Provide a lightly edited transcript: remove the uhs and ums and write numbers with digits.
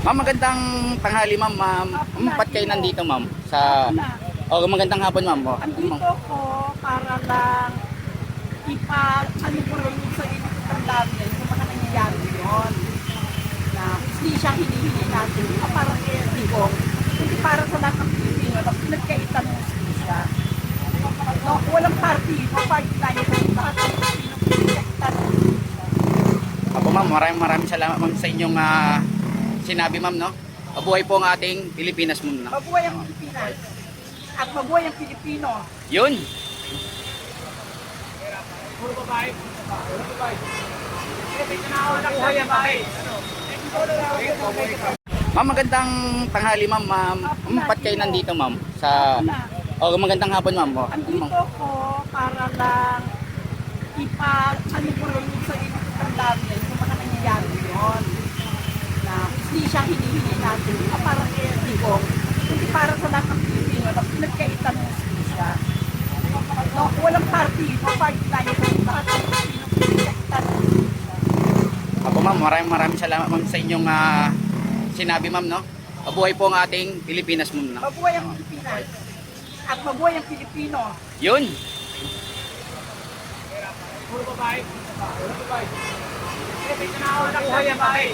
Ma'am, magandang tanghali, ma'am. Ba't kayo nandito, ma'am? Magandang hapon, ma'am. Andito ko para lang ano ko rin sa ilitan natin yung mga nangyayari yun. Na hindi siya hinihingi natin. Para kay Rico, hindi para sa lahat ng Pilipino na pinagkaitan ng siya. No, walang party. Party tayo sa lahat ng Pilipino pinagkaitan ng Apo, ma'am, maraming salamat, ma'am, sa inyong sinabi, ma'am, no? Mabuhay po ang ating Pilipinas, ma'am, no? Mabuhay ang Pilipinas. At mabuhay ang Pilipino. Yun! Puro babae. Puro babae. Mabuhay ang babae. Ma'am, magandang tanghali, ma'am. Ba't kayo nandito, ma'am? Magandang hapon, ma'am. Andito ko para lang ano ko rin sa ilitan natin yung mga nangyayari yun. Na hindi siya hinihingi natin. Para kay Rico, hindi para sa lahat ng Pilipino na pinagkaitan ng siya. No, walang party. Party tayo sa lahat ng Pilipino pinagkaitan ng Apo, ma'am, maraming salamat, ma'am, sa inyong sinabi, ma'am, no? Mabuhay po ang ating Pilipinas, ma'am, no? Mabuhay ang Pilipinas. At mabuhay ang Pilipino. Yun! Puro babae. Puro babae. Mabuhay ang babae.